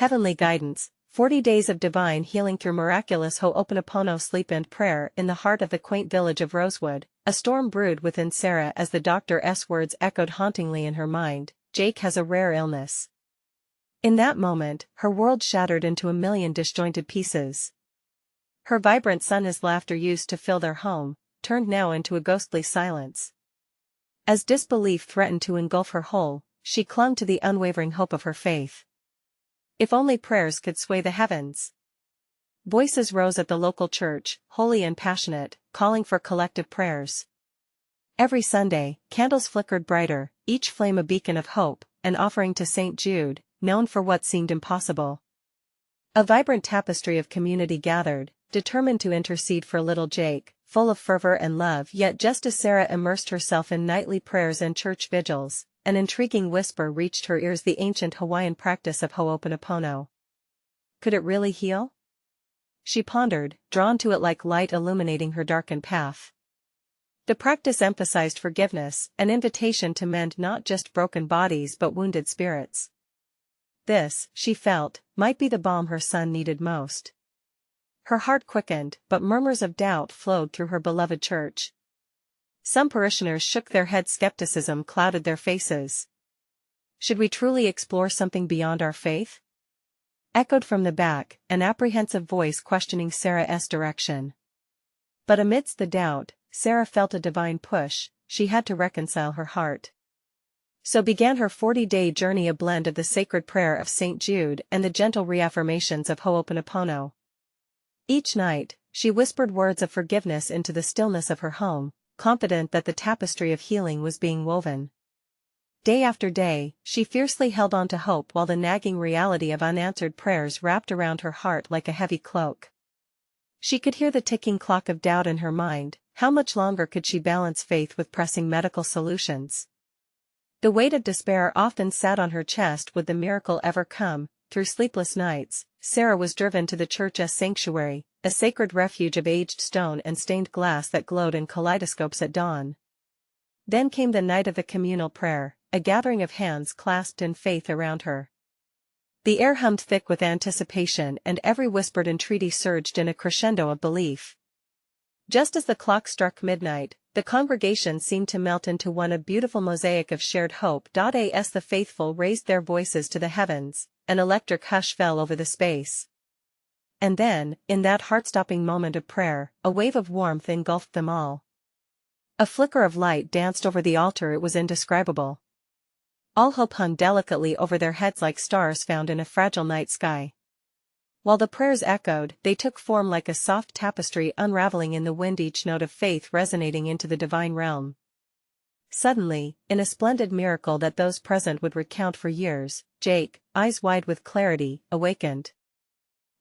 heavenly guidance, 40 days of divine healing through miraculous Ho'oponopono sleep and prayer. In the heart of the quaint village of Rosewood, a storm brewed within Sarah as the doctor's words echoed hauntingly in her mind. Jake has a rare illness. In that moment, her world shattered into a million disjointed pieces. Her vibrant son's laughter used to fill their home, turned now into a ghostly silence. As disbelief threatened to engulf her whole, she clung to the unwavering hope of her faith. If only prayers could sway the heavens. Voices rose at the local church, holy and passionate, calling for collective prayers. Every Sunday, candles flickered brighter, each flame a beacon of hope, an offering to St. Jude, known for what seemed impossible. A vibrant tapestry of community gathered, determined to intercede for little Jake, full of fervor and love. Yet just as Sarah immersed herself in nightly prayers and church vigils, an intriguing whisper reached her ears: the ancient Hawaiian practice of Ho'oponopono. Could it really heal? She pondered, drawn to it like light illuminating her darkened path. The practice emphasized forgiveness, an invitation to mend not just broken bodies but wounded spirits. This, she felt, might be the balm her son needed most. Her heart quickened, but murmurs of doubt flowed through her beloved church. Some parishioners shook their heads, skepticism clouded their faces. Should we truly explore something beyond our faith? Echoed from the back, an apprehensive voice questioning Sarah's direction. But amidst the doubt, Sarah felt a divine push. She had to reconcile her heart. So began her 40-day journey, a blend of the sacred prayer of St. Jude and the gentle reaffirmations of Ho'oponopono. Each night, she whispered words of forgiveness into the stillness of her home, confident that the tapestry of healing was being woven. Day after day, she fiercely held on to hope while the nagging reality of unanswered prayers wrapped around her heart like a heavy cloak. She could hear the ticking clock of doubt in her mind. How much longer could she balance faith with pressing medical solutions? The weight of despair often sat on her chest. Would the miracle ever come? Through sleepless nights, Sarah was driven to the church's sanctuary, a sacred refuge of aged stone and stained glass that glowed in kaleidoscopes at dawn. Then came the night of the communal prayer, a gathering of hands clasped in faith around her. The air hummed thick with anticipation, and every whispered entreaty surged in a crescendo of belief. Just as the clock struck midnight, the congregation seemed to melt into one, a beautiful mosaic of shared hope. As the faithful raised their voices to the heavens, an electric hush fell over the space. And then, in that heart-stopping moment of prayer, a wave of warmth engulfed them all. A flicker of light danced over the altar. It was indescribable. All hope hung delicately over their heads like stars found in a fragile night sky. While the prayers echoed, they took form like a soft tapestry unraveling in the wind, each note of faith resonating into the divine realm. Suddenly, in a splendid miracle that those present would recount for years, Jake, eyes wide with clarity, awakened.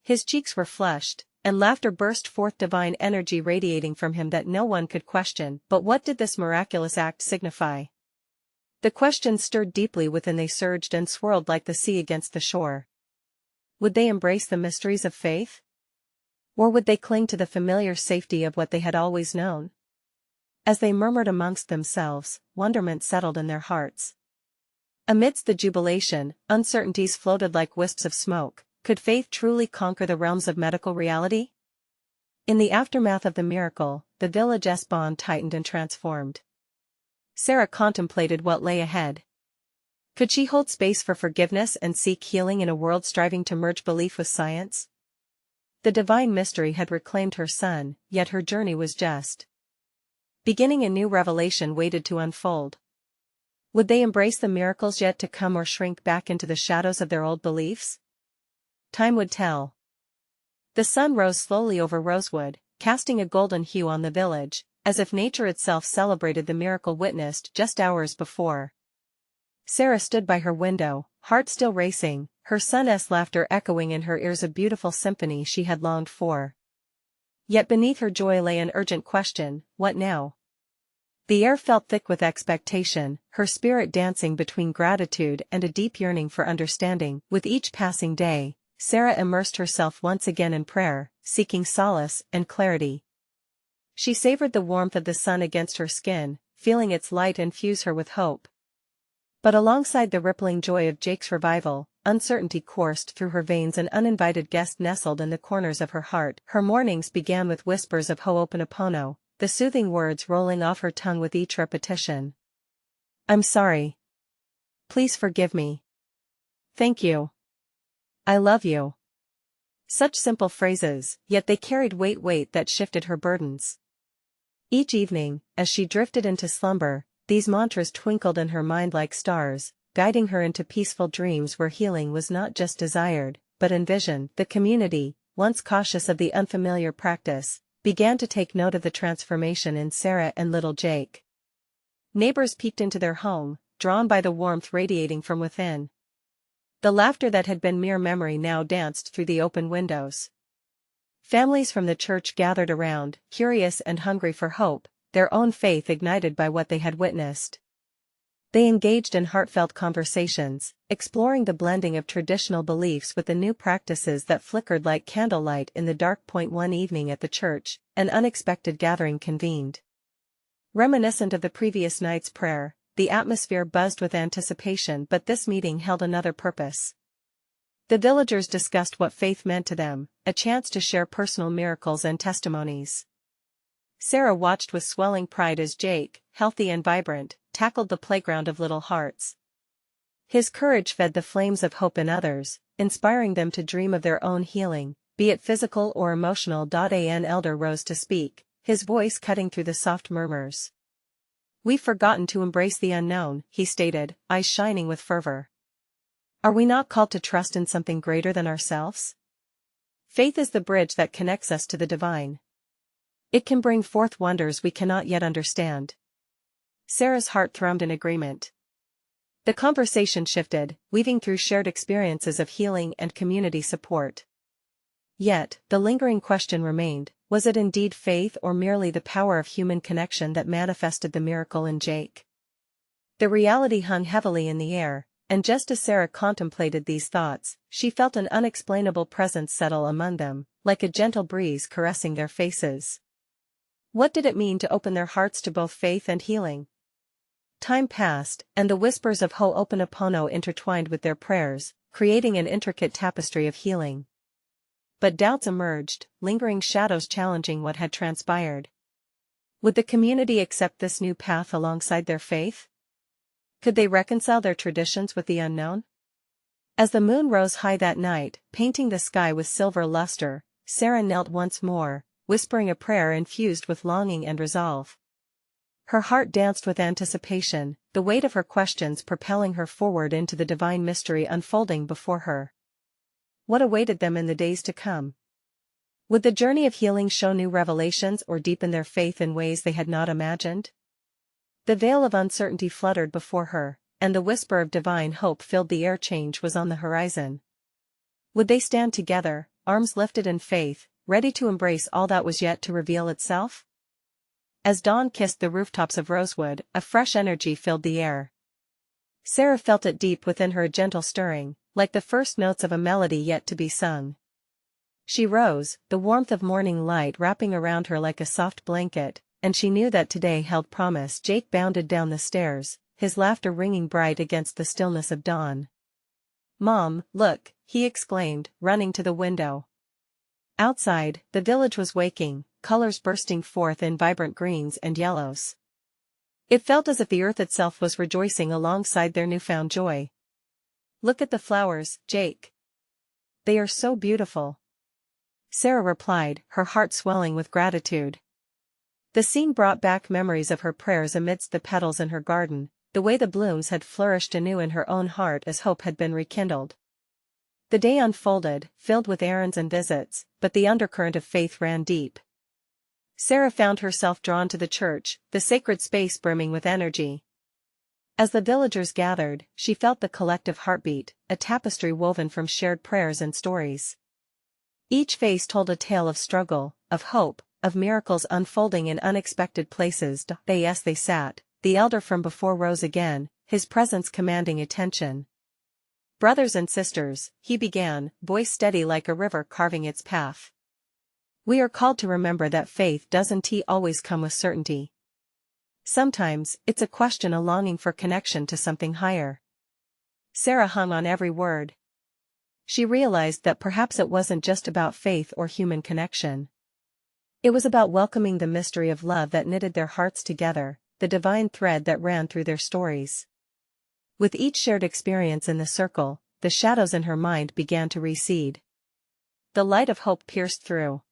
His cheeks were flushed, and laughter burst forth, divine energy radiating from him that no one could question. But what did this miraculous act signify? The questions stirred deeply within. They surged and swirled like the sea against the shore. Would they embrace the mysteries of faith? Or would they cling to the familiar safety of what they had always known? As they murmured amongst themselves, wonderment settled in their hearts. Amidst the jubilation, uncertainties floated like wisps of smoke. Could faith truly conquer the realms of medical reality? In the aftermath of the miracle, the village's bond tightened and transformed. Sarah contemplated what lay ahead. Could she hold space for forgiveness and seek healing in a world striving to merge belief with science? The divine mystery had reclaimed her son, yet her journey was just beginning. A new revelation waited to unfold. Would they embrace the miracles yet to come or shrink back into the shadows of their old beliefs? Time would tell. The sun rose slowly over Rosewood, casting a golden hue on the village, as if nature itself celebrated the miracle witnessed just hours before. Sarah stood by her window, heart still racing, her son's laughter echoing in her ears, a beautiful symphony she had longed for. Yet beneath her joy lay an urgent question: what now? The air felt thick with expectation, her spirit dancing between gratitude and a deep yearning for understanding. With each passing day, Sarah immersed herself once again in prayer, seeking solace and clarity. She savored the warmth of the sun against her skin, feeling its light infuse her with hope. But alongside the rippling joy of Jake's revival, uncertainty coursed through her veins, an uninvited guest nestled in the corners of her heart. Her mornings began with whispers of Ho'oponopono, the soothing words rolling off her tongue with each repetition. I'm sorry. Please forgive me. Thank you. I love you. Such simple phrases, yet they carried weight that shifted her burdens. Each evening, as she drifted into slumber, these mantras twinkled in her mind like stars, guiding her into peaceful dreams where healing was not just desired, but envisioned. The community, once cautious of the unfamiliar practice, began to take note of the transformation in Sarah and little Jake. Neighbors peeked into their home, drawn by the warmth radiating from within. The laughter that had been mere memory now danced through the open windows. Families from the church gathered around, curious and hungry for hope, their own faith ignited by what they had witnessed. They engaged in heartfelt conversations, exploring the blending of traditional beliefs with the new practices that flickered like candlelight in the dark. One evening at the church, an unexpected gathering convened. Reminiscent of the previous night's prayer, the atmosphere buzzed with anticipation, but this meeting held another purpose. The villagers discussed what faith meant to them, a chance to share personal miracles and testimonies. Sarah watched with swelling pride as Jake, healthy and vibrant, tackled the playground of little hearts. His courage fed the flames of hope in others, inspiring them to dream of their own healing, be it physical or emotional. An elder rose to speak, his voice cutting through the soft murmurs. We've forgotten to embrace the unknown, he stated, eyes shining with fervor. Are we not called to trust in something greater than ourselves? Faith is the bridge that connects us to the divine. It can bring forth wonders we cannot yet understand. Sarah's heart thrummed in agreement. The conversation shifted, weaving through shared experiences of healing and community support. Yet, the lingering question remained, was it indeed faith or merely the power of human connection that manifested the miracle in Jake? The reality hung heavily in the air, and just as Sarah contemplated these thoughts, she felt an unexplainable presence settle among them, like a gentle breeze caressing their faces. What did it mean to open their hearts to both faith and healing? Time passed, and the whispers of Ho'oponopono intertwined with their prayers, creating an intricate tapestry of healing. But doubts emerged, lingering shadows challenging what had transpired. Would the community accept this new path alongside their faith? Could they reconcile their traditions with the unknown? As the moon rose high that night, painting the sky with silver luster, Sarah knelt once more, whispering a prayer infused with longing and resolve. Her heart danced with anticipation, the weight of her questions propelling her forward into the divine mystery unfolding before her. What awaited them in the days to come? Would the journey of healing show new revelations or deepen their faith in ways they had not imagined? The veil of uncertainty fluttered before her, and the whisper of divine hope filled the air. Change was on the horizon. Would they stand together, arms lifted in faith, ready to embrace all that was yet to reveal itself? As dawn kissed the rooftops of Rosewood, a fresh energy filled the air. Sarah felt it deep within her, a gentle stirring, like the first notes of a melody yet to be sung. She rose, the warmth of morning light wrapping around her like a soft blanket, and she knew that today held promise. Jake bounded down the stairs, his laughter ringing bright against the stillness of dawn. "Mom, look," he exclaimed, running to the window. Outside, the village was waking, colors bursting forth in vibrant greens and yellows. It felt as if the earth itself was rejoicing alongside their newfound joy. "Look at the flowers, Jake. They are so beautiful," Sarah replied, her heart swelling with gratitude. The scene brought back memories of her prayers amidst the petals in her garden, the way the blooms had flourished anew in her own heart as hope had been rekindled. The day unfolded, filled with errands and visits, but the undercurrent of faith ran deep. Sarah found herself drawn to the church, the sacred space brimming with energy. As the villagers gathered, she felt the collective heartbeat, a tapestry woven from shared prayers and stories. Each face told a tale of struggle, of hope, of miracles unfolding in unexpected places. As they sat, the elder from before rose again, his presence commanding attention. "Brothers and sisters," he began, voice steady like a river carving its path. "We are called to remember that faith doesn't always come with certainty. Sometimes, it's a question, a longing for connection to something higher." Sarah hung on every word. she realized that perhaps it wasn't just about faith or human connection. It was about welcoming the mystery of love that knitted their hearts together, the divine thread that ran through their stories. With each shared experience in the circle, the shadows in her mind began to recede. The light of hope pierced through.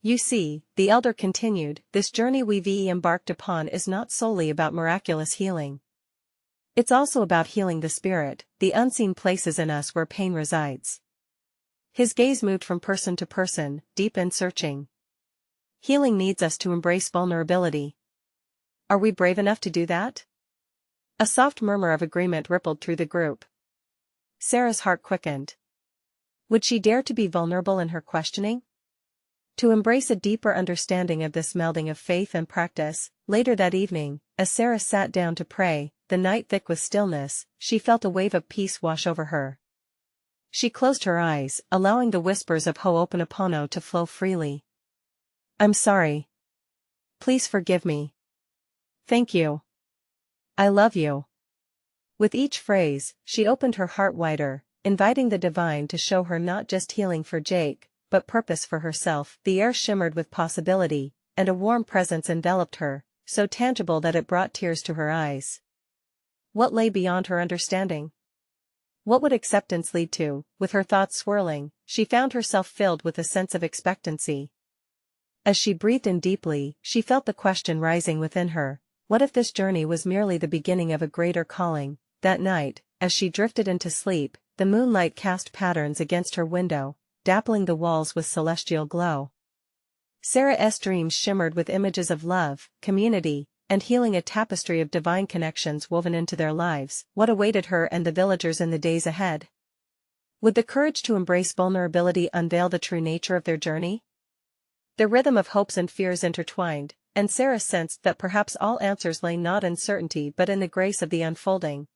You see, the elder continued, this journey we've embarked upon is not solely about miraculous healing. It's also about healing the spirit, the unseen places in us where pain resides. His gaze moved from person to person, deep and searching. Healing needs us to embrace vulnerability. Are we brave enough to do that? A soft murmur of agreement rippled through the group. Sarah's heart quickened. Would she dare to be vulnerable in her questioning? To embrace a deeper understanding of this melding of faith and practice? Later that evening, as Sarah sat down to pray, the night thick with stillness, she felt a wave of peace wash over her. She closed her eyes, allowing the whispers of Ho'oponopono to flow freely. I'm sorry. Please forgive me. Thank you. I love you. With each phrase, she opened her heart wider, inviting the divine to show her not just healing for Jake, but purpose for herself. The air shimmered with possibility, and a warm presence enveloped her, so tangible that it brought tears to her eyes. What lay beyond her understanding? What would acceptance lead to? With her thoughts swirling, she found herself filled with a sense of expectancy. As she breathed in deeply, she felt the question rising within her, what if this journey was merely the beginning of a greater calling? That night, as she drifted into sleep, the moonlight cast patterns against her window, dappling the walls with celestial glow. Sarah's dreams shimmered with images of love, community, and healing, a tapestry of divine connections woven into their lives. What awaited her and the villagers in the days ahead? Would the courage to embrace vulnerability unveil the true nature of their journey? The rhythm of hopes and fears intertwined, and Sarah sensed that perhaps all answers lay not in certainty but in the grace of the unfolding.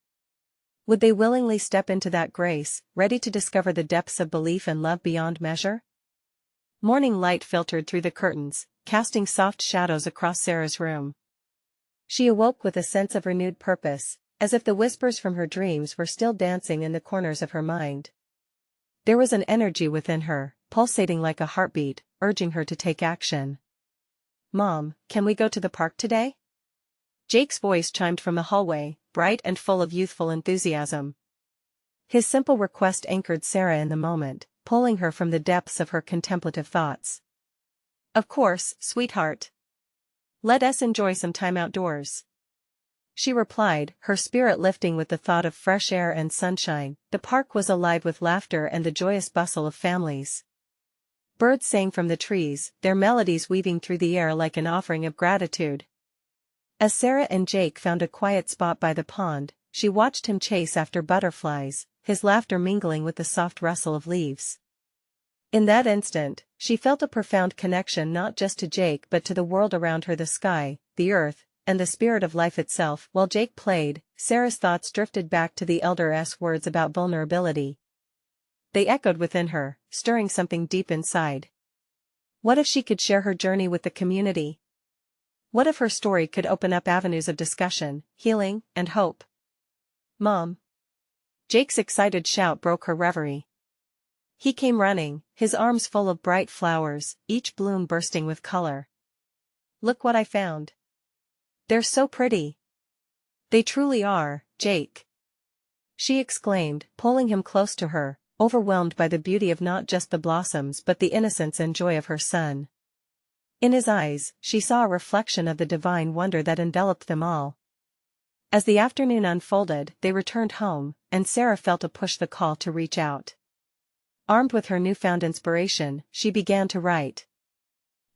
Would they willingly step into that grace, ready to discover the depths of belief and love beyond measure? Morning light filtered through the curtains, casting soft shadows across Sarah's room. She awoke with a sense of renewed purpose, as if the whispers from her dreams were still dancing in the corners of her mind. There was an energy within her, pulsating like a heartbeat, urging her to take action. Mom, can we go to the park today? Jake's voice chimed from the hallway, bright and full of youthful enthusiasm. His simple request anchored Sarah in the moment, pulling her from the depths of her contemplative thoughts. Of course, sweetheart. Let us enjoy some time outdoors. She replied, her spirit lifting with the thought of fresh air and sunshine. The park was alive with laughter and the joyous bustle of families. Birds sang from the trees, their melodies weaving through the air like an offering of gratitude. As Sarah and Jake found a quiet spot by the pond, she watched him chase after butterflies, his laughter mingling with the soft rustle of leaves. In that instant, she felt a profound connection not just to Jake but to the world around her, the sky, the earth, and the spirit of life itself. While Jake played, Sarah's thoughts drifted back to the elder's words about vulnerability. They echoed within her, stirring something deep inside. What if she could share her journey with the community? What if her story could open up avenues of discussion, healing, and hope? Mom! Jake's excited shout broke her reverie. He came running, his arms full of bright flowers, each bloom bursting with color. Look what I found. They're so pretty. They truly are, Jake. She exclaimed, pulling him close to her, overwhelmed by the beauty of not just the blossoms but the innocence and joy of her son. In his eyes, she saw a reflection of the divine wonder that enveloped them all. As the afternoon unfolded, they returned home, and Sarah felt a push, the call to reach out. Armed with her newfound inspiration, she began to write.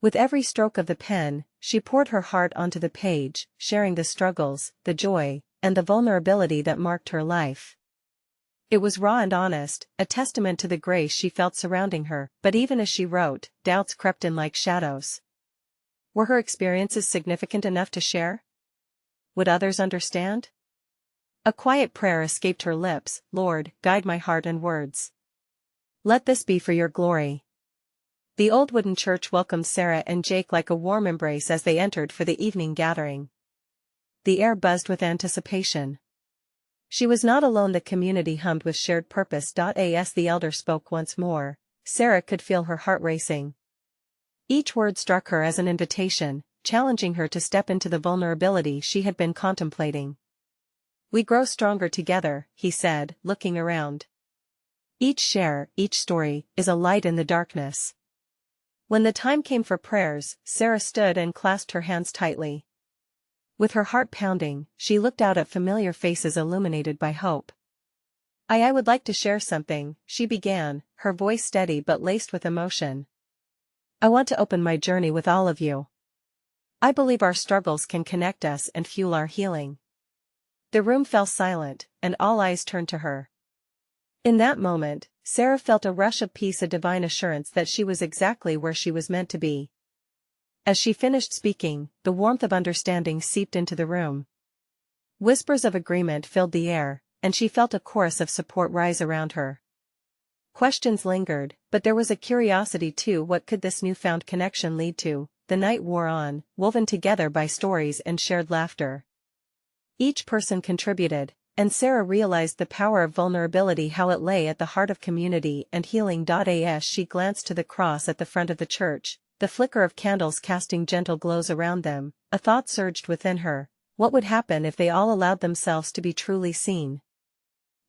With every stroke of the pen, she poured her heart onto the page, sharing the struggles, the joy, and the vulnerability that marked her life. It was raw and honest, a testament to the grace she felt surrounding her. But even as she wrote, doubts crept in like shadows. Were her experiences significant enough to share? Would others understand? A quiet prayer escaped her lips, Lord, guide my heart and words. Let this be for your glory. The old wooden church welcomed Sarah and Jake like a warm embrace as they entered for the evening gathering. The air buzzed with anticipation. She was not alone. The community hummed with shared purpose. As the elder spoke once more, Sarah could feel her heart racing. Each word struck her as an invitation, challenging her to step into the vulnerability she had been contemplating. "We grow stronger together," he said, looking around. "Each share, each story, is a light in the darkness." When the time came for prayers, Sarah stood and clasped her hands tightly. With her heart pounding, she looked out at familiar faces illuminated by hope. I would like to share something," she began, her voice steady but laced with emotion. "I want to open my journey with all of you. I believe our struggles can connect us and fuel our healing." The room fell silent, and all eyes turned to her. In that moment, Sarah felt a rush of peace, a divine assurance that she was exactly where she was meant to be. As she finished speaking, the warmth of understanding seeped into the room. Whispers of agreement filled the air, and she felt a chorus of support rise around her. Questions lingered, but there was a curiosity too. What could this newfound connection lead to? The night wore on, woven together by stories and shared laughter. Each person contributed, and Sarah realized the power of vulnerability, how it lay at the heart of community and healing. As she glanced to the cross at the front of the church, the flicker of candles casting gentle glows around them, a thought surged within her. What would happen if they all allowed themselves to be truly seen?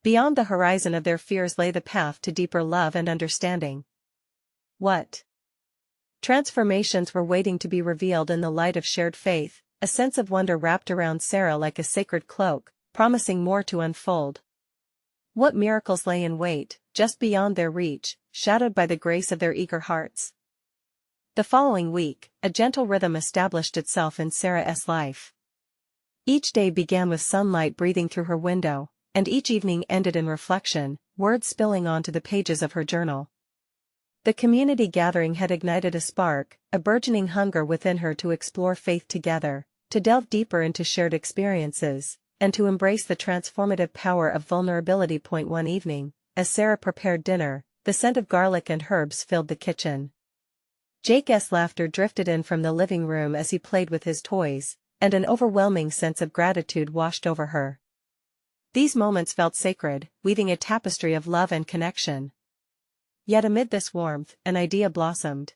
Beyond the horizon of their fears lay the path to deeper love and understanding. What transformations were waiting to be revealed in the light of shared faith? A sense of wonder wrapped around Sarah like a sacred cloak, promising more to unfold. What miracles lay in wait, just beyond their reach, shadowed by the grace of their eager hearts? The following week, a gentle rhythm established itself in Sarah's life. Each day began with sunlight breathing through her window, and each evening ended in reflection, words spilling onto the pages of her journal. The community gathering had ignited a spark, a burgeoning hunger within her to explore faith together, to delve deeper into shared experiences, and to embrace the transformative power of vulnerability. One evening, as Sarah prepared dinner, the scent of garlic and herbs filled the kitchen. Jake's laughter drifted in from the living room as he played with his toys, and an overwhelming sense of gratitude washed over her. These moments felt sacred, weaving a tapestry of love and connection. Yet amid this warmth, an idea blossomed.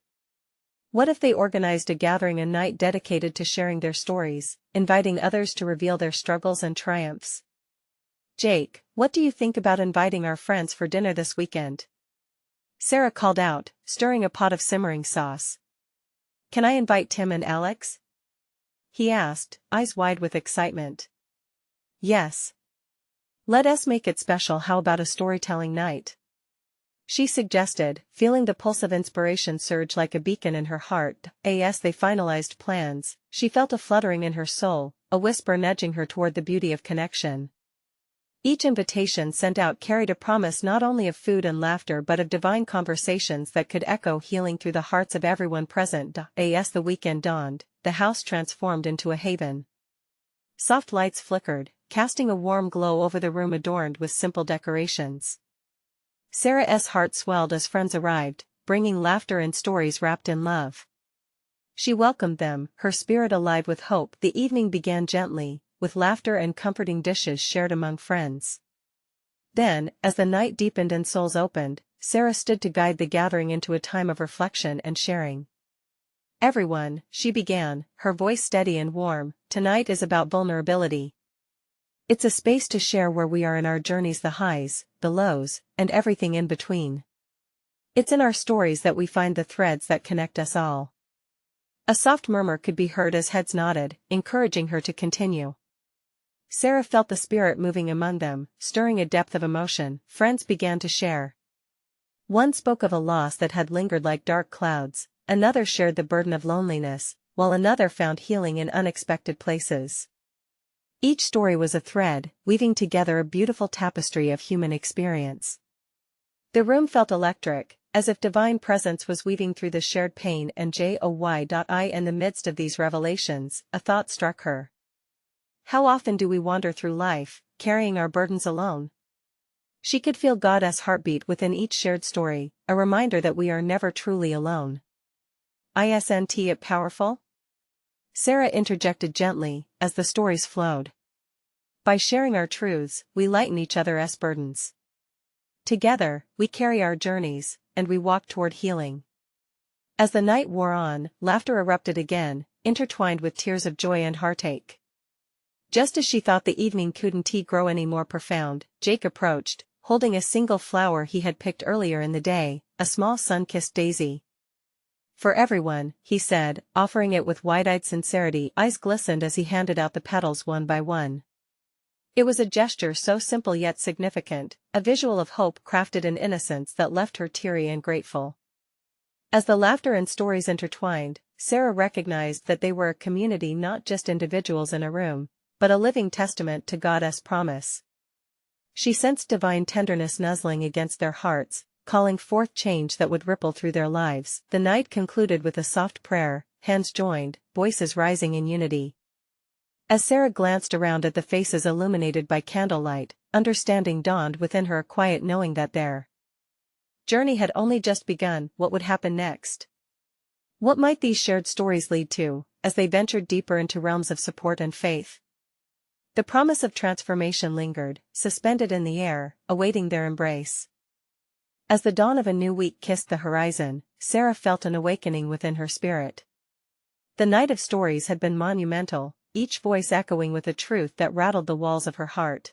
What if they organized a gathering, a night dedicated to sharing their stories, inviting others to reveal their struggles and triumphs? "Jake, what do you think about inviting our friends for dinner this weekend?" Sarah called out, stirring a pot of simmering sauce. "Can I invite Tim and Alex?" he asked, eyes wide with excitement. "Yes. Let us make it special. How about a storytelling night?" she suggested, feeling the pulse of inspiration surge like a beacon in her heart. As they finalized plans, she felt a fluttering in her soul, a whisper nudging her toward the beauty of connection. Each invitation sent out carried a promise not only of food and laughter but of divine conversations that could echo healing through the hearts of everyone present. As the weekend dawned, the house transformed into a haven. Soft lights flickered, casting a warm glow over the room adorned with simple decorations. Sarah's heart swelled as friends arrived, bringing laughter and stories wrapped in love. She welcomed them, her spirit alive with hope. The evening began gently, with laughter and comforting dishes shared among friends. Then, as the night deepened and souls opened, Sarah stood to guide the gathering into a time of reflection and sharing. "Everyone," she began, her voice steady and warm, "tonight is about vulnerability. It's a space to share where we are in our journeys, the highs, the lows, and everything in between. It's in our stories that we find the threads that connect us all." A soft murmur could be heard as heads nodded, encouraging her to continue. Sarah felt the spirit moving among them, stirring a depth of emotion. Friends began to share. One spoke of a loss that had lingered like dark clouds, another shared the burden of loneliness, while another found healing in unexpected places. Each story was a thread, weaving together a beautiful tapestry of human experience. The room felt electric, as if divine presence was weaving through the shared pain and joy. In the midst of these revelations, a thought struck her. How often do we wander through life, carrying our burdens alone? She could feel God's heartbeat within each shared story, a reminder that we are never truly alone. Isn't it powerful? Sarah interjected gently, as the stories flowed. By sharing our truths, we lighten each other's burdens. Together, we carry our journeys, and we walk toward healing. As the night wore on, laughter erupted again, intertwined with tears of joy and heartache. Just as she thought the evening couldn't grow any more profound, Jake approached, holding a single flower he had picked earlier in the day, a small sun-kissed daisy. "For everyone," he said, offering it with wide-eyed sincerity. Eyes glistened as he handed out the petals one by one. It was a gesture so simple yet significant, a visual of hope crafted in innocence that left her teary and grateful. As the laughter and stories intertwined, Sarah recognized that they were a community, not just individuals in a room, but a living testament to God's promise. She sensed divine tenderness nuzzling against their hearts, calling forth change that would ripple through their lives. The night concluded with a soft prayer, hands joined, voices rising in unity. As Sarah glanced around at the faces illuminated by candlelight, understanding dawned within her, a quiet knowing that their journey had only just begun. What would happen next? What might these shared stories lead to, as they ventured deeper into realms of support and faith? The promise of transformation lingered, suspended in the air, awaiting their embrace. As the dawn of a new week kissed the horizon, Sarah felt an awakening within her spirit. The night of stories had been monumental, each voice echoing with a truth that rattled the walls of her heart.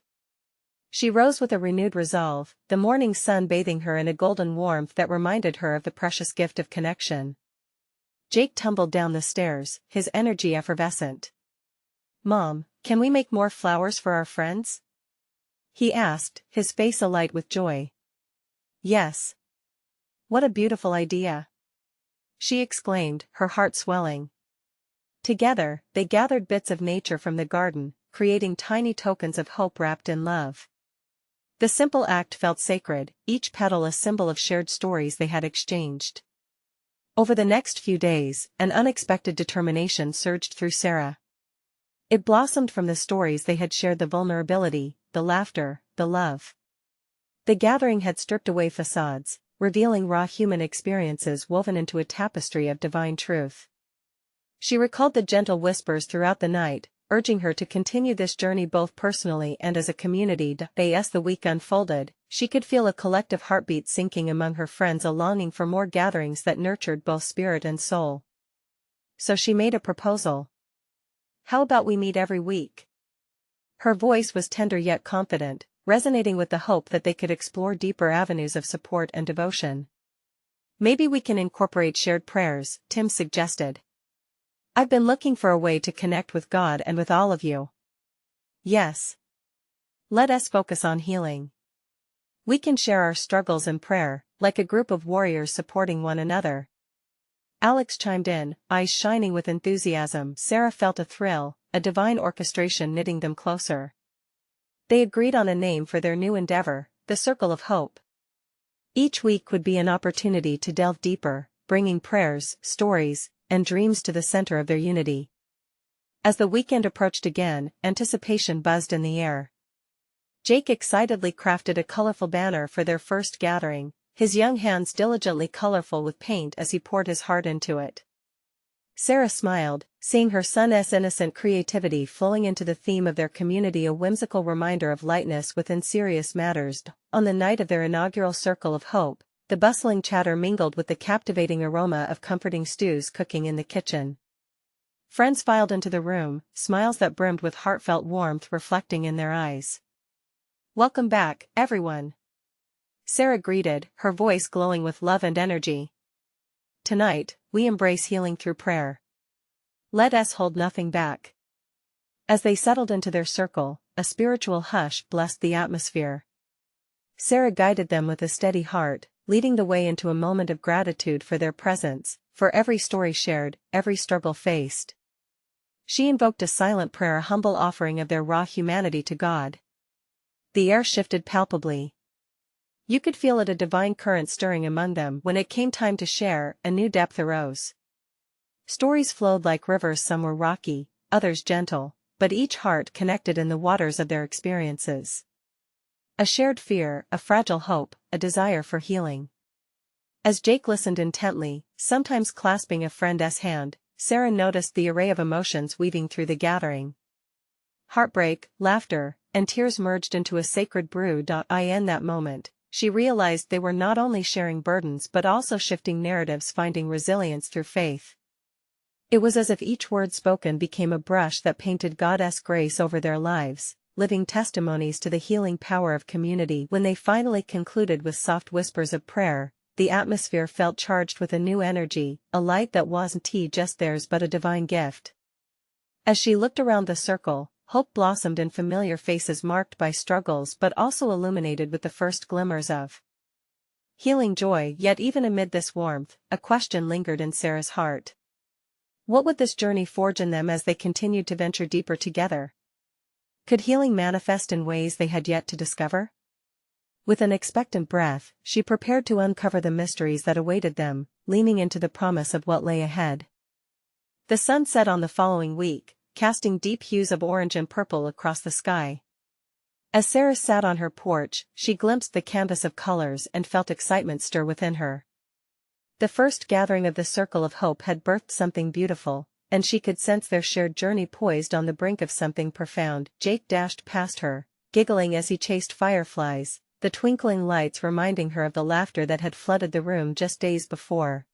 She rose with a renewed resolve, the morning sun bathing her in a golden warmth that reminded her of the precious gift of connection. Jake tumbled down the stairs, his energy effervescent. "Mom, can we make more flowers for our friends?" he asked, his face alight with joy. "Yes. What a beautiful idea!" she exclaimed, her heart swelling. Together, they gathered bits of nature from the garden, creating tiny tokens of hope wrapped in love. The simple act felt sacred, each petal a symbol of shared stories they had exchanged. Over the next few days, an unexpected determination surged through Sarah. It blossomed from the stories they had shared, the vulnerability, the laughter, the love. The gathering had stripped away facades, revealing raw human experiences woven into a tapestry of divine truth. She recalled the gentle whispers throughout the night, urging her to continue this journey both personally and as a community. As the week unfolded, she could feel a collective heartbeat sinking among her friends, a longing for more gatherings that nurtured both spirit and soul. So she made a proposal. "How about we meet every week?" Her voice was tender yet confident, resonating with the hope that they could explore deeper avenues of support and devotion. "Maybe we can incorporate shared prayers," Tim suggested. "I've been looking for a way to connect with God and with all of you." "Yes. Let us focus on healing. We can share our struggles in prayer, like a group of warriors supporting one another." Alex chimed in, eyes shining with enthusiasm. Sarah felt a thrill, a divine orchestration knitting them closer. They agreed on a name for their new endeavor, the Circle of Hope. Each week would be an opportunity to delve deeper, bringing prayers, stories, and dreams to the center of their unity. As the weekend approached again, anticipation buzzed in the air. Jake excitedly crafted a colorful banner for their first gathering, his young hands diligently colorful with paint as he poured his heart into it. Sarah smiled, seeing her son's innocent creativity flowing into the theme of their community, a whimsical reminder of lightness within serious matters. On the night of their inaugural Circle of Hope, the bustling chatter mingled with the captivating aroma of comforting stews cooking in the kitchen. Friends filed into the room, smiles that brimmed with heartfelt warmth reflecting in their eyes. "Welcome back, everyone," Sarah greeted, her voice glowing with love and energy. "Tonight, we embrace healing through prayer. Let us hold nothing back." As they settled into their circle, a spiritual hush blessed the atmosphere. Sarah guided them with a steady heart, leading the way into a moment of gratitude for their presence, for every story shared, every struggle faced. She invoked a silent prayer, a humble offering of their raw humanity to God. The air shifted palpably. You could feel it, a divine current stirring among them. When it came time to share, a new depth arose. Stories flowed like rivers, some were rocky, others gentle, but each heart connected in the waters of their experiences. A shared fear, a fragile hope, a desire for healing. As Jake listened intently, sometimes clasping a friend's hand, Sarah noticed the array of emotions weaving through the gathering. Heartbreak, laughter, and tears merged into a sacred brew. In that moment, she realized they were not only sharing burdens but also shifting narratives, finding resilience through faith. It was as if each word spoken became a brush that painted God's grace over their lives, living testimonies to the healing power of community. When they finally concluded with soft whispers of prayer, the atmosphere felt charged with a new energy, a light that wasn't just theirs but a divine gift. As she looked around the circle, hope blossomed in familiar faces marked by struggles but also illuminated with the first glimmers of healing joy. Yet even amid this warmth, a question lingered in Sarah's heart. What would this journey forge in them as they continued to venture deeper together? Could healing manifest in ways they had yet to discover? With an expectant breath, she prepared to uncover the mysteries that awaited them, leaning into the promise of what lay ahead. The sun set on the following week, casting deep hues of orange and purple across the sky. As Sarah sat on her porch, she glimpsed the canvas of colors and felt excitement stir within her. The first gathering of the Circle of Hope had birthed something beautiful, and she could sense their shared journey poised on the brink of something profound. Jake dashed past her, giggling as he chased fireflies, the twinkling lights reminding her of the laughter that had flooded the room just days before.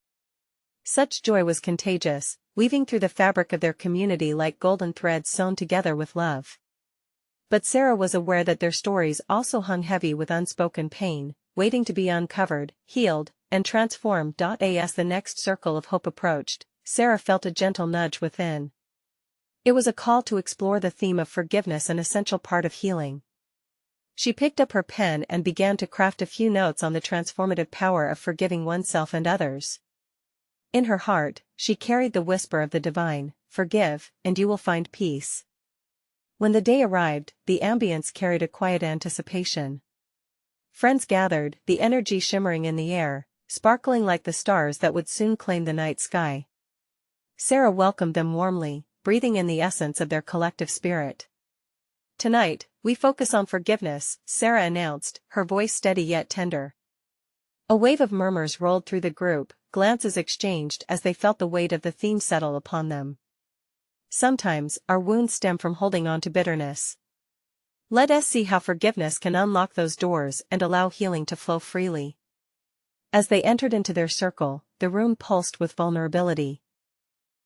Such joy was contagious, weaving through the fabric of their community like golden threads sewn together with love. But Sarah was aware that their stories also hung heavy with unspoken pain, waiting to be uncovered, healed, and transformed. As the next Circle of Hope approached, Sarah felt a gentle nudge within. It was a call to explore the theme of forgiveness, an essential part of healing. She picked up her pen and began to craft a few notes on the transformative power of forgiving oneself and others. In her heart, she carried the whisper of the divine, "Forgive, and you will find peace." When the day arrived, the ambience carried a quiet anticipation. Friends gathered, the energy shimmering in the air, sparkling like the stars that would soon claim the night sky. Sarah welcomed them warmly, breathing in the essence of their collective spirit. "Tonight, we focus on forgiveness," Sarah announced, her voice steady yet tender. A wave of murmurs rolled through the group, glances exchanged as they felt the weight of the theme settle upon them. Sometimes, our wounds stem from holding on to bitterness. Let us see how forgiveness can unlock those doors and allow healing to flow freely. As they entered into their circle, the room pulsed with vulnerability.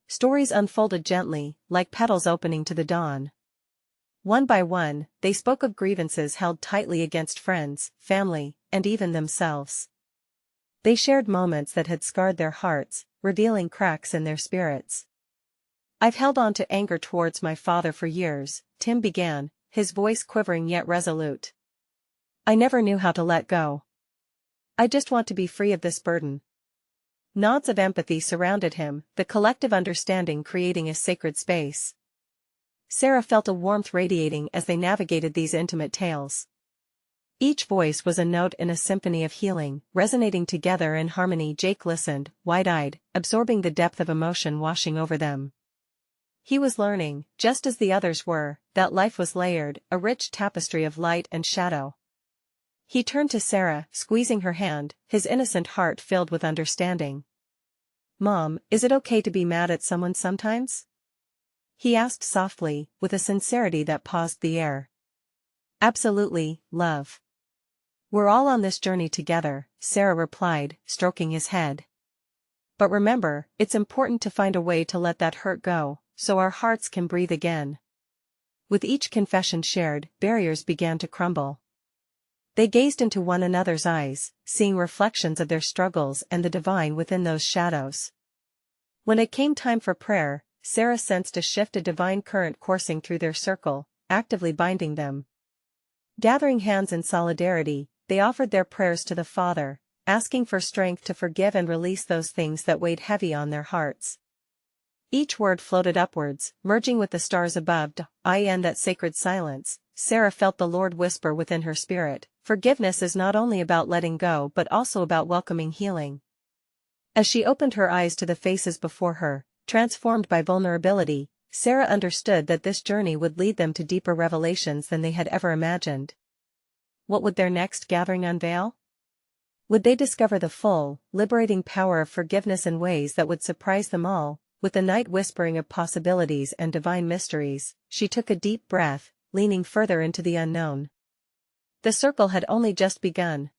Stories unfolded gently, like petals opening to the dawn. One by one, they spoke of grievances held tightly against friends, family, and even themselves. They shared moments that had scarred their hearts, revealing cracks in their spirits. "I've held on to anger towards my father for years," Tim began, his voice quivering yet resolute. "I never knew how to let go. I just want to be free of this burden." Nods of empathy surrounded him, the collective understanding creating a sacred space. Sarah felt a warmth radiating as they navigated these intimate tales. Each voice was a note in a symphony of healing, resonating together in harmony. Jake listened, wide-eyed, absorbing the depth of emotion washing over them. He was learning, just as the others were, that life was layered, a rich tapestry of light and shadow. He turned to Sarah, squeezing her hand, his innocent heart filled with understanding. "Mom, is it okay to be mad at someone sometimes?" he asked softly, with a sincerity that paused the air. "Absolutely, love. We're all on this journey together," Sarah replied, stroking his head. "But remember, it's important to find a way to let that hurt go, so our hearts can breathe again." With each confession shared, barriers began to crumble. They gazed into one another's eyes, seeing reflections of their struggles and the divine within those shadows. When it came time for prayer, Sarah sensed a shift, a divine current coursing through their circle, actively binding them. Gathering hands in solidarity, they offered their prayers to the Father, asking for strength to forgive and release those things that weighed heavy on their hearts. Each word floated upwards, merging with the stars above. In that sacred silence, Sarah felt the Lord whisper within her spirit, "Forgiveness is not only about letting go but also about welcoming healing." As she opened her eyes to the faces before her, transformed by vulnerability, Sarah understood that this journey would lead them to deeper revelations than they had ever imagined. What would their next gathering unveil? Would they discover the full, liberating power of forgiveness in ways that would surprise them all? With the night whispering of possibilities and divine mysteries, she took a deep breath, leaning further into the unknown. The circle had only just begun.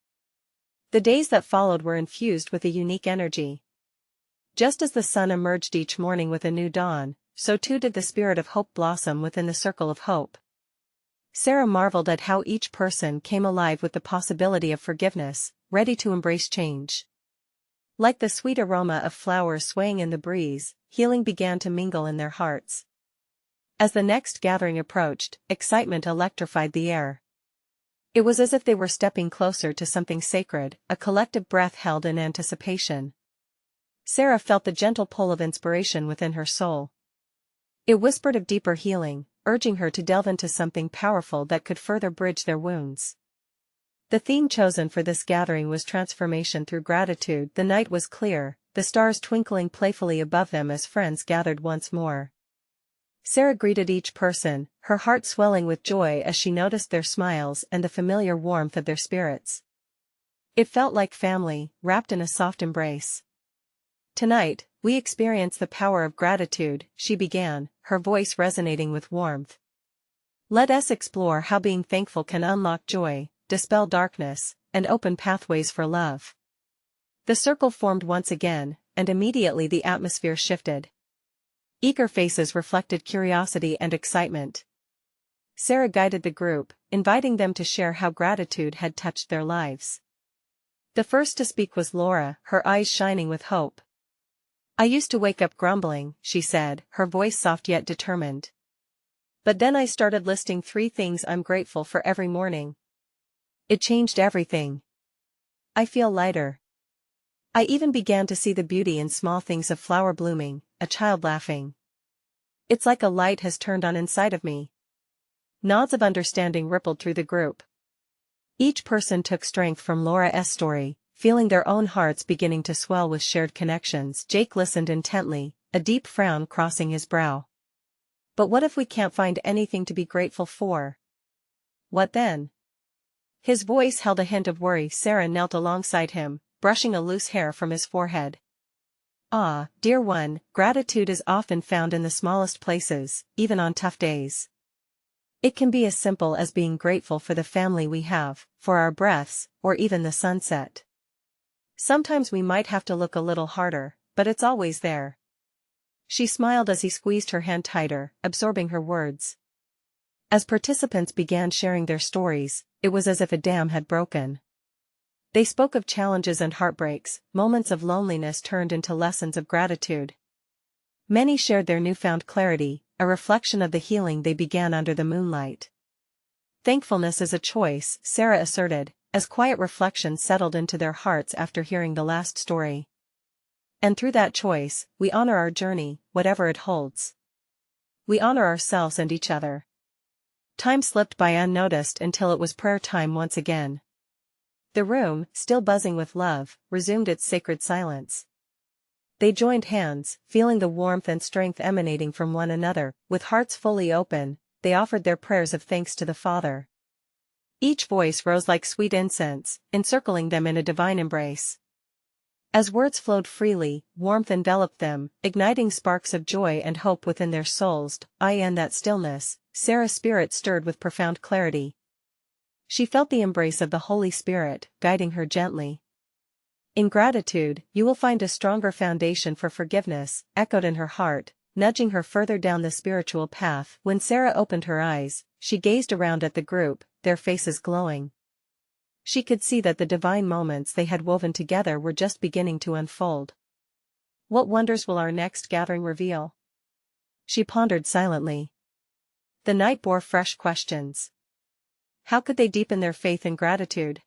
The days that followed were infused with a unique energy. Just as the sun emerged each morning with a new dawn, so too did the spirit of hope blossom within the circle of hope. Sarah marveled at how each person came alive with the possibility of forgiveness, ready to embrace change. Like the sweet aroma of flowers swaying in the breeze, healing began to mingle in their hearts. As the next gathering approached, excitement electrified the air. It was as if they were stepping closer to something sacred, a collective breath held in anticipation. Sarah felt the gentle pull of inspiration within her soul. It whispered of deeper healing, urging her to delve into something powerful that could further bridge their wounds. The theme chosen for this gathering was transformation through gratitude. The night was clear, the stars twinkling playfully above them as friends gathered once more. Sarah greeted each person, her heart swelling with joy as she noticed their smiles and the familiar warmth of their spirits. It felt like family, wrapped in a soft embrace. "Tonight, we experience the power of gratitude," she began, her voice resonating with warmth. "Let us explore how being thankful can unlock joy, dispel darkness, and open pathways for love." The circle formed once again, and immediately the atmosphere shifted. Eager faces reflected curiosity and excitement. Sarah guided the group, inviting them to share how gratitude had touched their lives. The first to speak was Laura, her eyes shining with hope. "I used to wake up grumbling," she said, her voice soft yet determined. "But then I started listing 3 things I'm grateful for every morning. It changed everything. I feel lighter. I even began to see the beauty in small things, of flower blooming, a child laughing. It's like a light has turned on inside of me." Nods of understanding rippled through the group. Each person took strength from Laura's story, feeling their own hearts beginning to swell with shared connections. Jake listened intently, a deep frown crossing his brow. "But what if we can't find anything to be grateful for? What then?" His voice held a hint of worry. Sarah knelt alongside him, brushing a loose hair from his forehead. "Ah, dear one, gratitude is often found in the smallest places, even on tough days. It can be as simple as being grateful for the family we have, for our breaths, or even the sunset. Sometimes we might have to look a little harder, but it's always there." She smiled as he squeezed her hand tighter, absorbing her words. As participants began sharing their stories, it was as if a dam had broken. They spoke of challenges and heartbreaks, moments of loneliness turned into lessons of gratitude. Many shared their newfound clarity, a reflection of the healing they began under the moonlight. "Thankfulness is a choice," Sarah asserted, as quiet reflection settled into their hearts after hearing the last story. "And through that choice, we honor our journey, whatever it holds. We honor ourselves and each other." Time slipped by unnoticed until it was prayer time once again. The room, still buzzing with love, resumed its sacred silence. They joined hands, feeling the warmth and strength emanating from one another. With hearts fully open, they offered their prayers of thanks to the Father. Each voice rose like sweet incense, encircling them in a divine embrace. As words flowed freely, warmth enveloped them, igniting sparks of joy and hope within their souls. In that stillness, Sarah's spirit stirred with profound clarity. She felt the embrace of the Holy Spirit, guiding her gently. "In gratitude, you will find a stronger foundation for forgiveness," echoed in her heart, nudging her further down the spiritual path. When Sarah opened her eyes, she gazed around at the group, their faces glowing. She could see that the divine moments they had woven together were just beginning to unfold. "What wonders will our next gathering reveal?" she pondered silently. The night bore fresh questions. How could they deepen their faith and gratitude?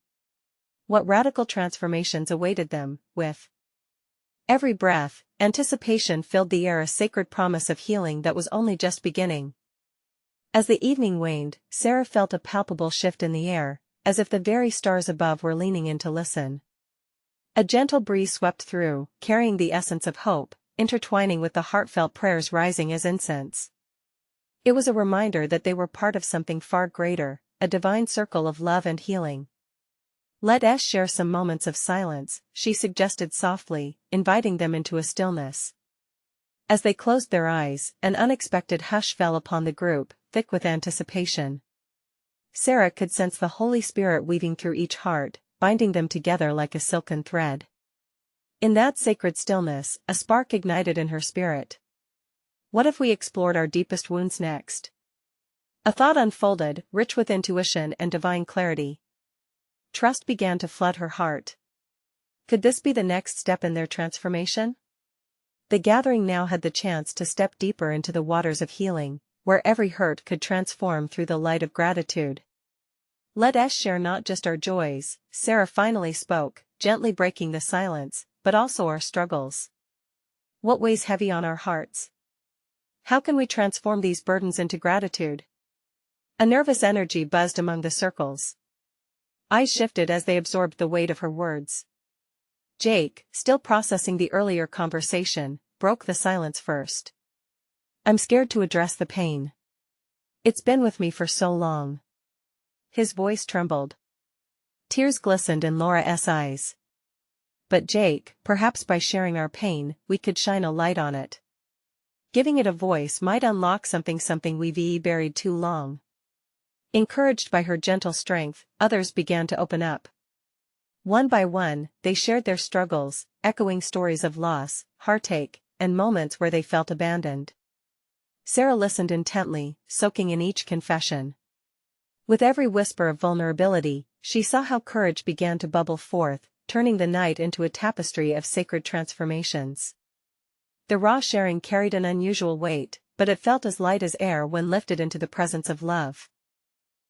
What radical transformations awaited them? With every breath, anticipation filled the air, a sacred promise of healing that was only just beginning. As the evening waned, Sarah felt a palpable shift in the air, as if the very stars above were leaning in to listen. A gentle breeze swept through, carrying the essence of hope, intertwining with the heartfelt prayers rising as incense. It was a reminder that they were part of something far greater, a divine circle of love and healing. "Let us share some moments of silence," she suggested softly, inviting them into a stillness. As they closed their eyes, an unexpected hush fell upon the group, thick with anticipation. Sarah could sense the Holy Spirit weaving through each heart, binding them together like a silken thread. In that sacred stillness, a spark ignited in her spirit. What if we explored our deepest wounds next? A thought unfolded, rich with intuition and divine clarity. Trust began to flood her heart. Could this be the next step in their transformation? The gathering now had the chance to step deeper into the waters of healing, where every hurt could transform through the light of gratitude. Let us share not just our joys, Sarah finally spoke, gently breaking the silence, but also our struggles. What weighs heavy on our hearts? How can we transform these burdens into gratitude? A nervous energy buzzed among the circles. Eyes shifted as they absorbed the weight of her words. Jake, still processing the earlier conversation, broke the silence first. I'm scared to address the pain. It's been with me for so long. His voice trembled. Tears glistened in Laura's eyes. But Jake, perhaps by sharing our pain, we could shine a light on it. Giving it a voice might unlock something we've buried too long. Encouraged by her gentle strength, others began to open up. One by one, they shared their struggles, echoing stories of loss, heartache, and moments where they felt abandoned. Sarah listened intently, soaking in each confession. With every whisper of vulnerability, she saw how courage began to bubble forth, turning the night into a tapestry of sacred transformations. The raw sharing carried an unusual weight, but it felt as light as air when lifted into the presence of love.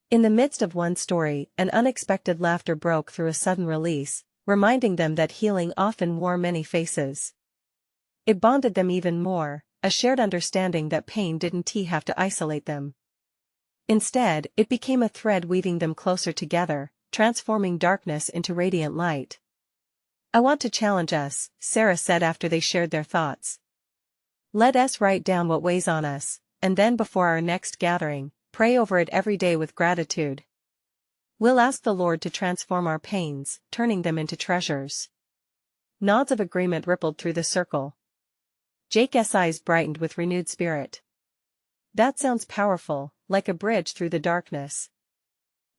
In the midst of one story, an unexpected laughter broke through a sudden release, reminding them that healing often wore many faces. It bonded them even more, a shared understanding that pain didn't have to isolate them. Instead, it became a thread weaving them closer together, transforming darkness into radiant light. I want to challenge us, Sarah said after they shared their thoughts. Let us write down what weighs on us, and then before our next gathering, pray over it every day with gratitude. We'll ask the Lord to transform our pains, turning them into treasures. Nods of agreement rippled through the circle. Jake's eyes brightened with renewed spirit. That sounds powerful, like a bridge through the darkness.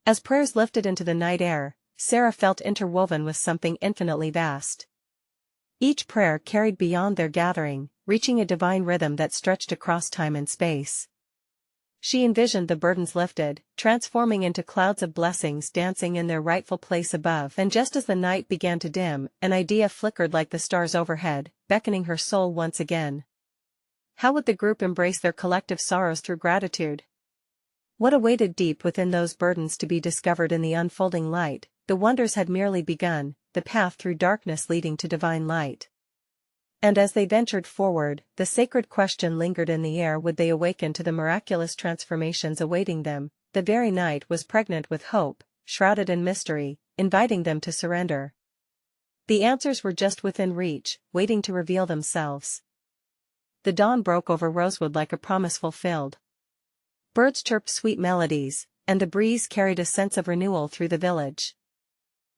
As prayers lifted into the night air, Sarah felt interwoven with something infinitely vast. Each prayer carried beyond their gathering, reaching a divine rhythm that stretched across time and space. She envisioned the burdens lifted, transforming into clouds of blessings dancing in their rightful place above. And just as the night began to dim, an idea flickered like the stars overhead, beckoning her soul once again. How would the group embrace their collective sorrows through gratitude? What awaited deep within those burdens to be discovered in the unfolding light? The wonders had merely begun, the path through darkness leading to divine light. And as they ventured forward, the sacred question lingered in the air: would they awaken to the miraculous transformations awaiting them? The very night was pregnant with hope, shrouded in mystery, inviting them to surrender. The answers were just within reach, waiting to reveal themselves. The dawn broke over Rosewood like a promise fulfilled. Birds chirped sweet melodies, and the breeze carried a sense of renewal through the village.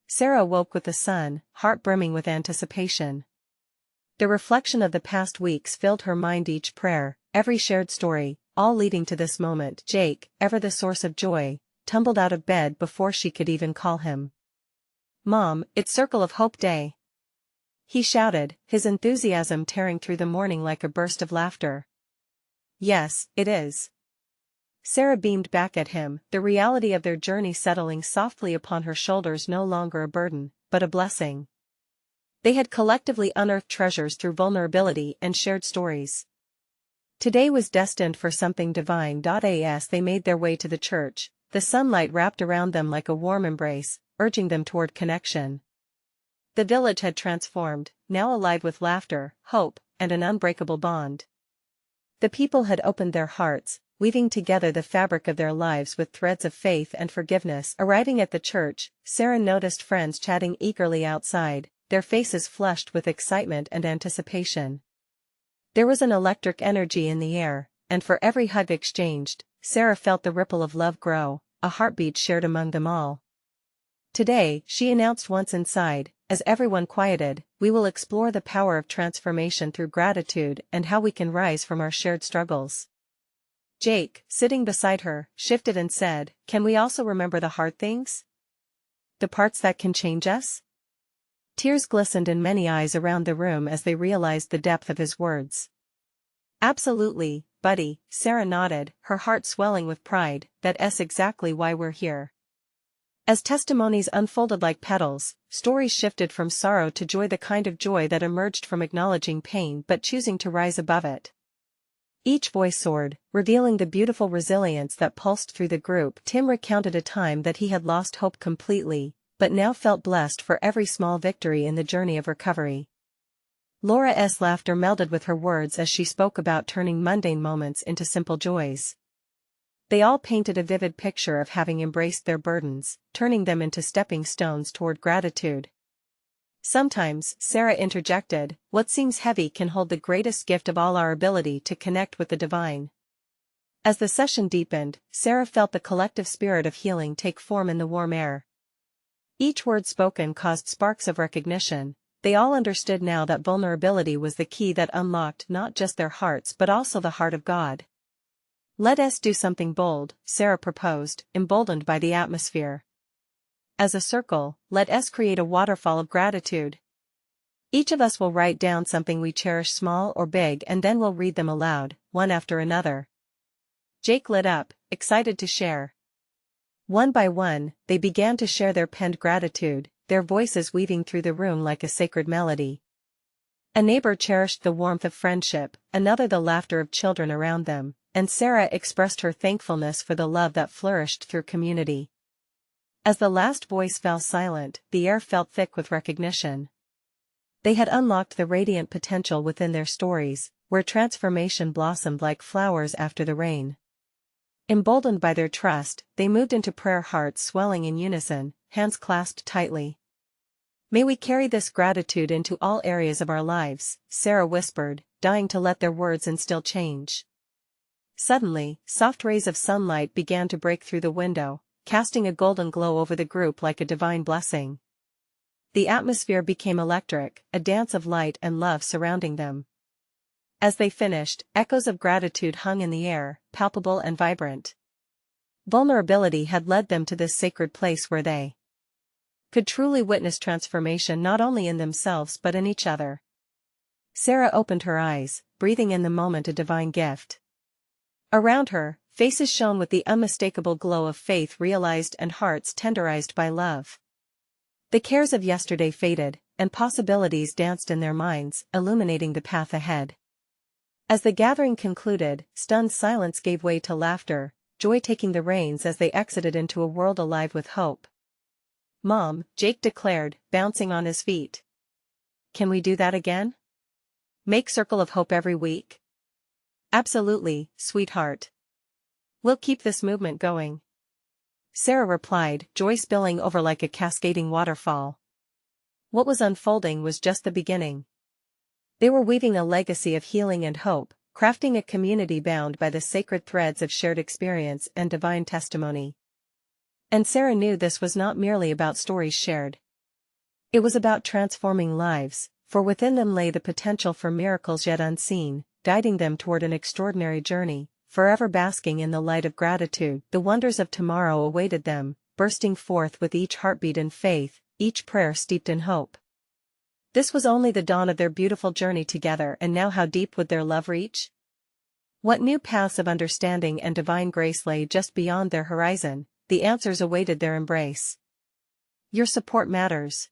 Sarah awoke with the sun, heart brimming with anticipation. The reflection of the past weeks filled her mind, each prayer, every shared story, all leading to this moment. Jake, ever the source of joy, tumbled out of bed before she could even call him. "Mom, it's Circle of Hope Day!" he shouted, his enthusiasm tearing through the morning like a burst of laughter. "Yes, it is." Sarah beamed back at him, the reality of their journey settling softly upon her shoulders, no longer a burden, but a blessing. They had collectively unearthed treasures through vulnerability and shared stories. Today was destined for something divine. As they made their way to the church, the sunlight wrapped around them like a warm embrace, urging them toward connection. The village had transformed, now alive with laughter, hope, and an unbreakable bond. The people had opened their hearts, weaving together the fabric of their lives with threads of faith and forgiveness. Arriving at the church, Sarah noticed friends chatting eagerly outside, their faces flushed with excitement and anticipation. There was an electric energy in the air, and for every hug exchanged, Sarah felt the ripple of love grow, a heartbeat shared among them all. Today, she announced once inside, as everyone quieted, we will explore the power of transformation through gratitude and how we can rise from our shared struggles. Jake, sitting beside her, shifted and said, "Can we also remember the hard things? The parts that can change us?" Tears glistened in many eyes around the room as they realized the depth of his words. "Absolutely, buddy," Sarah nodded, her heart swelling with pride. "That's exactly why we're here." As testimonies unfolded like petals, stories shifted from sorrow to joy, the kind of joy that emerged from acknowledging pain but choosing to rise above it. Each voice soared, revealing the beautiful resilience that pulsed through the group. Tim recounted a time that he had lost hope completely, but now felt blessed for every small victory in the journey of recovery. Laura's laughter melded with her words as she spoke about turning mundane moments into simple joys. They all painted a vivid picture of having embraced their burdens, turning them into stepping stones toward gratitude. Sometimes, Sarah interjected, what seems heavy can hold the greatest gift of all, our ability to connect with the divine. As the session deepened, Sarah felt the collective spirit of healing take form in the warm air. Each word spoken caused sparks of recognition. They all understood now that vulnerability was the key that unlocked not just their hearts but also the heart of God. "Let us do something bold," Sarah proposed, emboldened by the atmosphere. "As a circle, let us create a waterfall of gratitude. Each of us will write down something we cherish, small or big, and then we'll read them aloud, one after another." Jake lit up, excited to share. One by one, they began to share their penned gratitude, their voices weaving through the room like a sacred melody. A neighbor cherished the warmth of friendship, another the laughter of children around them, and Sarah expressed her thankfulness for the love that flourished through community. As the last voice fell silent, the air felt thick with recognition. They had unlocked the radiant potential within their stories, where transformation blossomed like flowers after the rain. Emboldened by their trust, they moved into prayer, hearts swelling in unison, hands clasped tightly. "May we carry this gratitude into all areas of our lives," Sarah whispered, dying to let their words instill change. Suddenly, soft rays of sunlight began to break through the window, casting a golden glow over the group like a divine blessing. The atmosphere became electric, a dance of light and love surrounding them. As they finished, echoes of gratitude hung in the air, palpable and vibrant. Vulnerability had led them to this sacred place where they could truly witness transformation not only in themselves but in each other. Sarah opened her eyes, breathing in the moment a divine gift. Around her, faces shone with the unmistakable glow of faith realized and hearts tenderized by love. The cares of yesterday faded, and possibilities danced in their minds, illuminating the path ahead. As the gathering concluded, stunned silence gave way to laughter, joy taking the reins as they exited into a world alive with hope. "Mom," Jake declared, bouncing on his feet. "Can we do that again? Make Circle of Hope every week?" "Absolutely, sweetheart. We'll keep this movement going," Sarah replied, joy spilling over like a cascading waterfall. What was unfolding was just the beginning. They were weaving a legacy of healing and hope, crafting a community bound by the sacred threads of shared experience and divine testimony. And Sarah knew this was not merely about stories shared. It was about transforming lives, for within them lay the potential for miracles yet unseen, guiding them toward an extraordinary journey, forever basking in the light of gratitude. The wonders of tomorrow awaited them, bursting forth with each heartbeat in faith, each prayer steeped in hope. This was only the dawn of their beautiful journey together, and now how deep would their love reach? What new paths of understanding and divine grace lay just beyond their horizon? The answers awaited their embrace. Your support matters.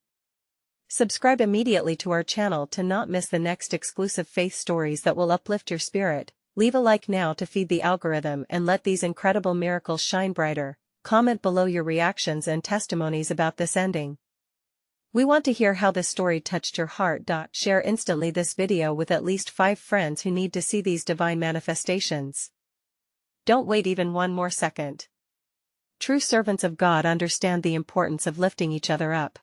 Subscribe immediately to our channel to not miss the next exclusive faith stories that will uplift your spirit. Leave a like now to feed the algorithm and let these incredible miracles shine brighter. Comment below your reactions and testimonies about this ending. We want to hear how this story touched your heart. Share instantly this video with at least 5 friends who need to see these divine manifestations. Don't wait even one more second. True servants of God understand the importance of lifting each other up.